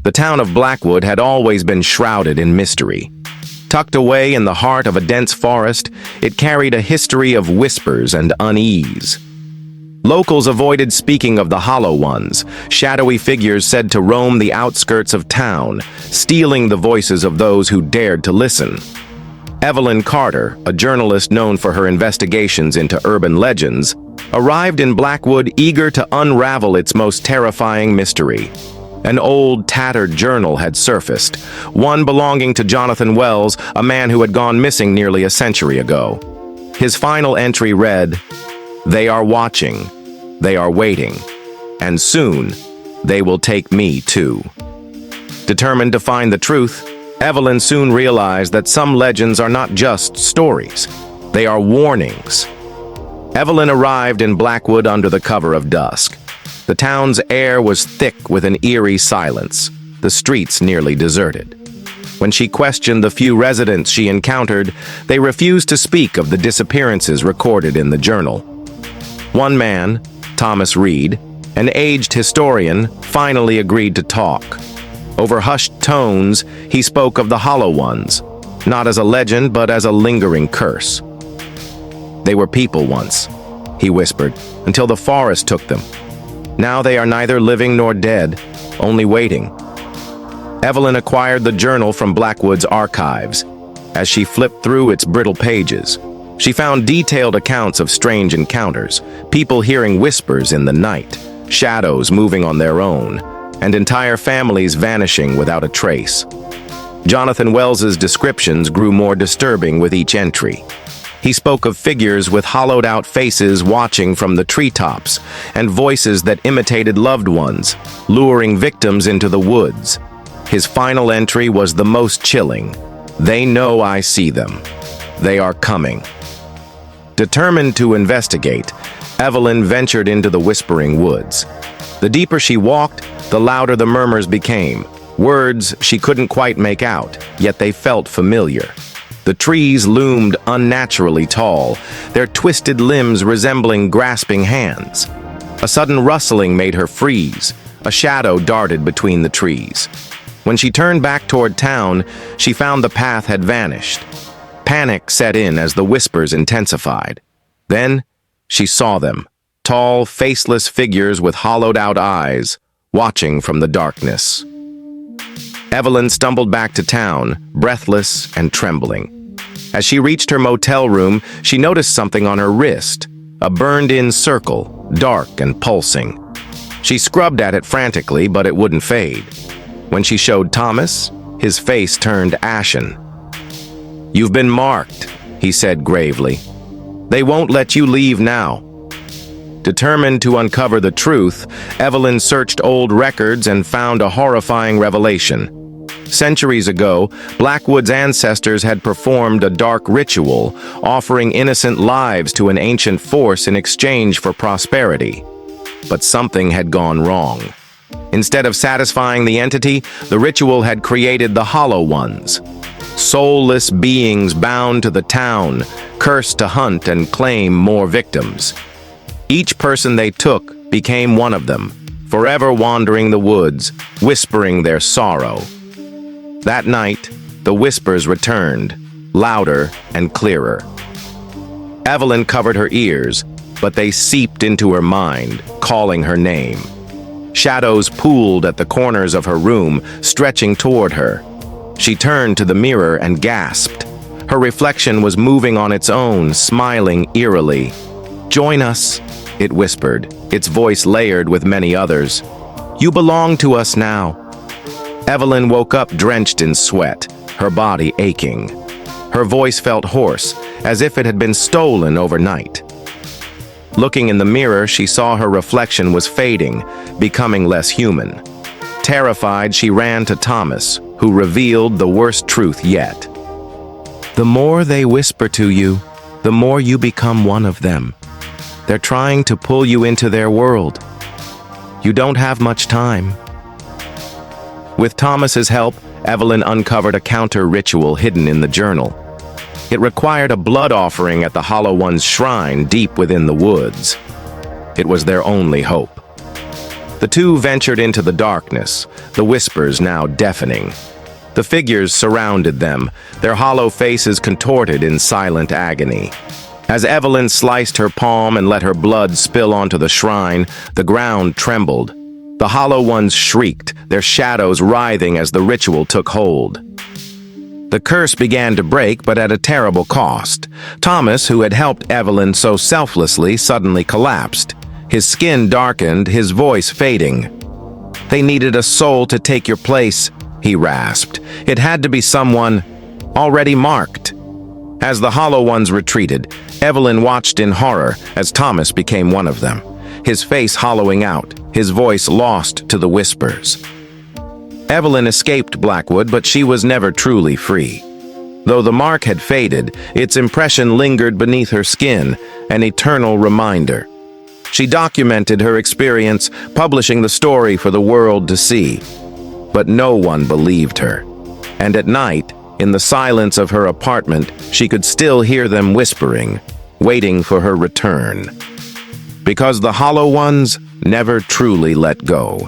The town of Blackwood had always been shrouded in mystery. Tucked away in the heart of a dense forest, it carried a history of whispers and unease. Locals avoided speaking of the Hollow Ones, shadowy figures said to roam the outskirts of town, stealing the voices of those who dared to listen. Evelyn Carter, a journalist known for her investigations into urban legends, arrived in Blackwood eager to unravel its most terrifying mystery. An old, tattered journal had surfaced, one belonging to Jonathan Wells, a man who had gone missing nearly a century ago. His final entry read, "They are watching, they are waiting, and soon they will take me too." Determined to find the truth, Evelyn soon realized that some legends are not just stories, they are warnings. Evelyn arrived in Blackwood under the cover of dusk. The town's air was thick with an eerie silence, the streets nearly deserted. When she questioned the few residents she encountered, they refused to speak of the disappearances recorded in the journal. One man, Thomas Reed, an aged historian, finally agreed to talk. Over hushed tones, he spoke of the Hollow Ones, not as a legend but as a lingering curse. "They were people once," he whispered, "until the forest took them. Now they are neither living nor dead, only waiting." Evelyn acquired the journal from Blackwood's archives. As she flipped through its brittle pages, she found detailed accounts of strange encounters, people hearing whispers in the night, shadows moving on their own, and entire families vanishing without a trace. Jonathan Wells's descriptions grew more disturbing with each entry. He spoke of figures with hollowed-out faces watching from the treetops and voices that imitated loved ones, luring victims into the woods. His final entry was the most chilling. "They know I see them. They are coming." Determined to investigate, Evelyn ventured into the whispering woods. The deeper she walked, the louder the murmurs became, words she couldn't quite make out, yet they felt familiar. The trees loomed unnaturally tall, their twisted limbs resembling grasping hands. A sudden rustling made her freeze. A shadow darted between the trees. When she turned back toward town, she found the path had vanished. Panic set in as the whispers intensified. Then, she saw them, tall, faceless figures with hollowed-out eyes, watching from the darkness. Evelyn stumbled back to town, breathless and trembling. As she reached her motel room, she noticed something on her wrist, a burned-in circle, dark and pulsing. She scrubbed at it frantically, but it wouldn't fade. When she showed Thomas, his face turned ashen. "You've been marked," he said gravely. "They won't let you leave now." Determined to uncover the truth, Evelyn searched old records and found a horrifying revelation. Centuries ago, Blackwood's ancestors had performed a dark ritual, offering innocent lives to an ancient force in exchange for prosperity. But something had gone wrong. Instead of satisfying the entity, the ritual had created the Hollow Ones. Soulless beings bound to the town, cursed to hunt and claim more victims. Each person they took became one of them, forever wandering the woods, whispering their sorrow. That night, the whispers returned, louder and clearer. Evelyn covered her ears, but they seeped into her mind, calling her name. Shadows pooled at the corners of her room, stretching toward her. She turned to the mirror and gasped. Her reflection was moving on its own, smiling eerily. "Join us," it whispered, its voice layered with many others. "You belong to us now." Evelyn woke up drenched in sweat, her body aching. Her voice felt hoarse, as if it had been stolen overnight. Looking in the mirror, she saw her reflection was fading, becoming less human. Terrified, she ran to Thomas, who revealed the worst truth yet. "The more they whisper to you, the more you become one of them. They're trying to pull you into their world. You don't have much time." With Thomas's help, Evelyn uncovered a counter-ritual hidden in the journal. It required a blood offering at the Hollow One's shrine deep within the woods. It was their only hope. The The two ventured into the darkness, the whispers now deafening. The figures surrounded them, their hollow faces contorted in silent agony. As Evelyn sliced her palm and let her blood spill onto the shrine, the ground trembled. The hollow ones shrieked, their shadows writhing as the ritual took hold. The curse began to break, but at a terrible cost. Thomas, who had helped Evelyn so selflessly, suddenly collapsed. His skin darkened, his voice fading. "They needed a soul to take your place," he rasped. "It had to be someone already marked." As the hollow ones retreated, Evelyn watched in horror as Thomas became one of them, his face hollowing out, his voice lost to the whispers. Evelyn escaped Blackwood, but she was never truly free. Though the mark had faded, its impression lingered beneath her skin, an eternal reminder. She documented her experience, publishing the story for the world to see. But no one believed her. And at night, in the silence of her apartment, she could still hear them whispering, waiting for her return. Because the hollow ones never truly let go.